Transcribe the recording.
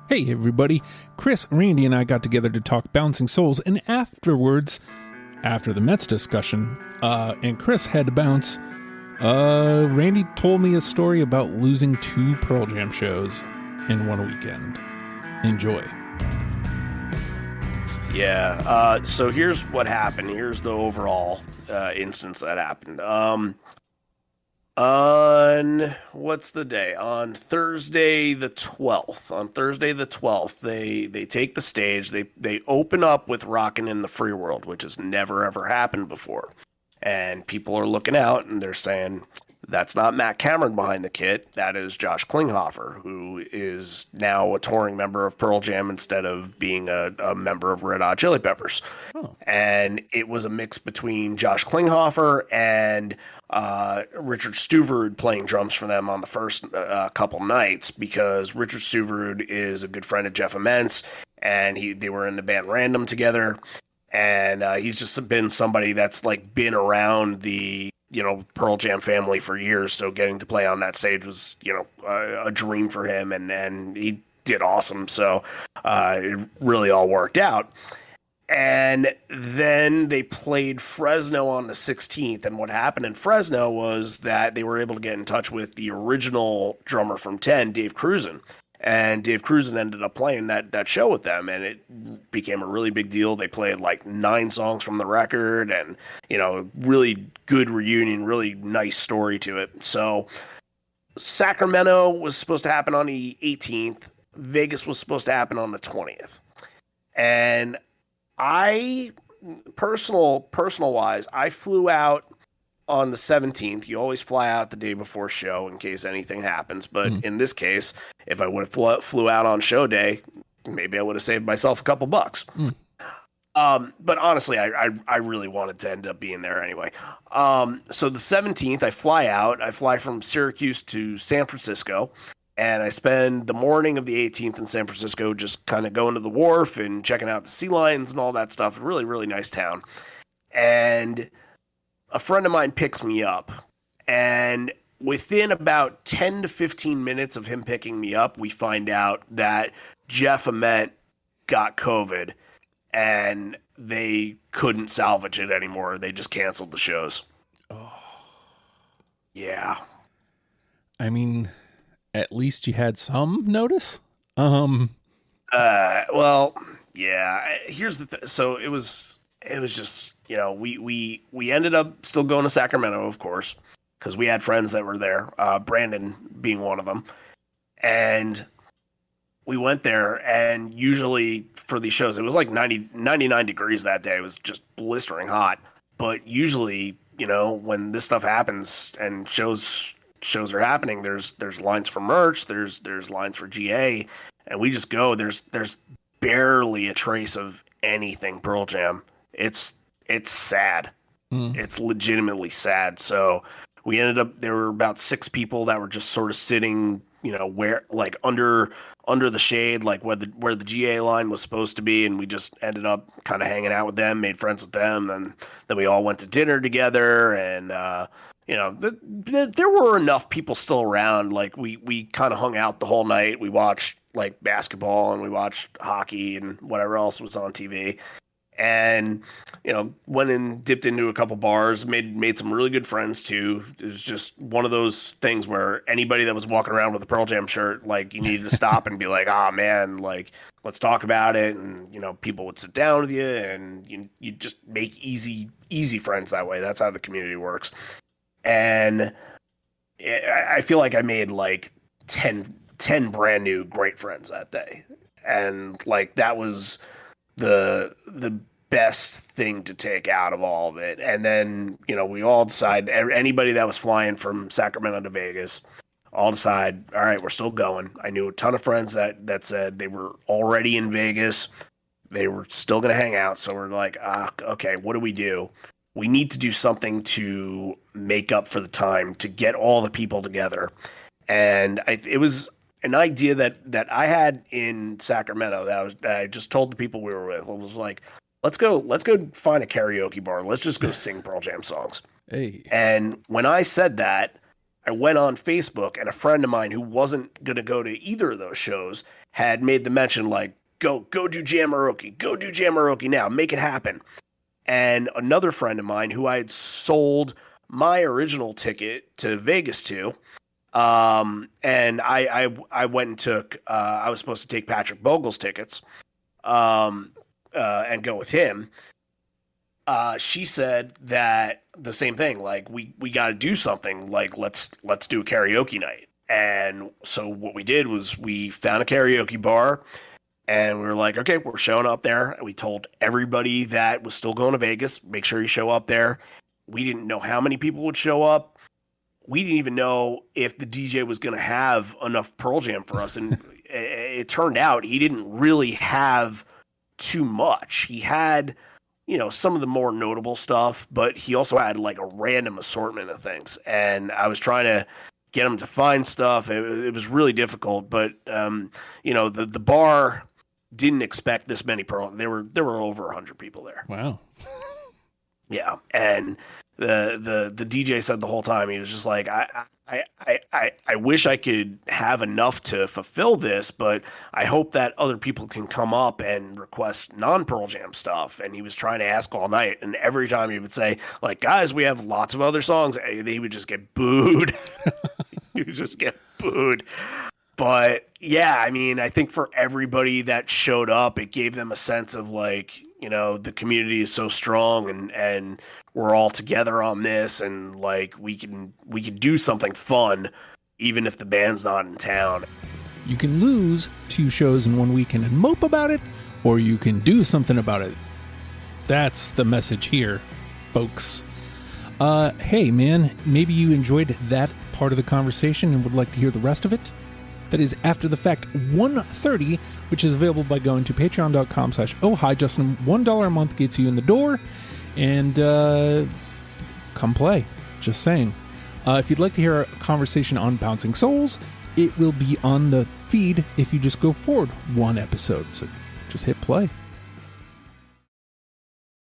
Hey everybody, Chris, Randy, and I got together to talk Bouncing Souls, and afterwards, after the Mets discussion, and Chris had to bounce, Randy told me a story about losing 2 Pearl Jam shows in one weekend. Enjoy. Yeah, so here's what happened. Here's the overall instance that happened. On what's the day? On Thursday the 12th. On Thursday the 12th, they take the stage. They open up with Rockin' in the Free World, which has never ever happened before. And people are looking out and they're saying, that's not Matt Cameron behind the kit. That is Josh Klinghoffer, who is now a touring member of Pearl Jam instead of being a member of Red Hot Chili Peppers. Oh. And it was a mix between Josh Klinghoffer and Richard Stuverud playing drums for them on the first couple nights, because Richard Stuverud is a good friend of Jeff Immense, and they were in the band Random together. And he's just been somebody that's like been around the Pearl Jam family for years, so getting to play on that stage was a dream for him, and he did awesome. So it really all worked out. And then they played Fresno on the 16th, and what happened in Fresno was that they were able to get in touch with the original drummer from 10, Dave Cruzen. And Dave Cruzen ended up playing that show with them, and it became a really big deal. They played like 9 songs from the record, and really good reunion, really nice story to it. So Sacramento was supposed to happen on the 18th. Vegas was supposed to happen on the 20th. And I, personal wise, I flew out on the 17th. You always fly out the day before show in case anything happens. But in this case, if I would have flew out on show day, maybe I would have saved myself a couple bucks. But honestly, I really wanted to end up being there anyway. So the 17th, I fly out. I fly from Syracuse to San Francisco. And I spend the morning of the 18th in San Francisco just kind of going to the wharf and checking out the sea lions and all that stuff. Really, really nice town. And a friend of mine picks me up. And within about 10 to 15 minutes of him picking me up, we find out that Jeff Ament got COVID and they couldn't salvage it anymore. They just canceled the shows. Oh. Yeah. I mean, at least you had some notice. Well, yeah. Here's the so it was just, we ended up still going to Sacramento, of course, because we had friends that were there, Brandon being one of them. And we went there, and usually for these shows, it was like 99 degrees that day. It was just blistering hot. But usually, when this stuff happens and shows are happening, there's lines for merch, there's lines for GA, and we just go. There's barely a trace of anything Pearl Jam. It's sad. It's legitimately sad. So we ended up, there were about 6 people that were just sort of sitting, where like under the shade, like where the GA line was supposed to be, and we just ended up kind of hanging out with them, made friends with them, and then we all went to dinner together, and there were enough people still around. Like we kind of hung out the whole night. We watched like basketball, and we watched hockey and whatever else was on TV. And, went and dipped into a couple bars, made some really good friends too. It was just one of those things where anybody that was walking around with a Pearl Jam shirt, like, you needed to stop and be like, man, like, let's talk about it. And, people would sit down with you, and you just make easy friends that way. That's how the community works. And I feel like I made like 10 brand new great friends that day. And like, that was the best thing to take out of all of it. And then, we all decide, anybody that was flying from Sacramento to Vegas, all decide, all right, we're still going. I knew a ton of friends that said they were already in Vegas. They were still going to hang out. So we're like, okay, what do we do? We need to do something to make up for the time, to get all the people together. And it was an idea that I had in Sacramento that I just told the people we were with. It was like, let's go find a karaoke bar. Let's just go sing Pearl Jam songs. Hey. And when I said that, I went on Facebook, and a friend of mine who wasn't going to go to either of those shows had made the mention, like, go do Jamaroquai now, make it happen. And another friend of mine who I had sold my original ticket to Vegas to, and I went and took, I was supposed to take Patrick Bogle's tickets, and go with him. She said that the same thing, like, we got to do something, like, let's do a karaoke night. And so what we did was we found a karaoke bar, and we were like, okay, we're showing up there. And we told everybody that was still going to Vegas, make sure you show up there. We didn't know how many people would show up. We didn't even know if the DJ was going to have enough Pearl Jam for us. And it turned out he didn't really have too much. He had, some of the more notable stuff, but he also had like a random assortment of things. And I was trying to get him to find stuff. It was really difficult, but the bar didn't expect this many Pearl. There were over 100 people there. Wow. Yeah, and the DJ said the whole time, he was just like, I wish I could have enough to fulfill this, but I hope that other people can come up and request non-Pearl Jam stuff. And he was trying to ask all night, and every time he would say, like, guys, we have lots of other songs, he would just get booed. He would just get booed. But yeah, I mean, I think for everybody that showed up, it gave them a sense of like, the community is so strong, and we're all together on this, and like we can do something fun even if the band's not in town. You can lose 2 shows in 1 weekend and mope about it, or you can do something about it. That's the message here, folks. Hey man, maybe you enjoyed that part of the conversation and would like to hear the rest of it. That is After the Fact 130, which is available by going to patreon.com/ohhi. Just $1 a month gets you in the door, and come play. Just saying. If you'd like to hear a conversation on Bouncing Souls, it will be on the feed if you just go forward 1 episode. So just hit play.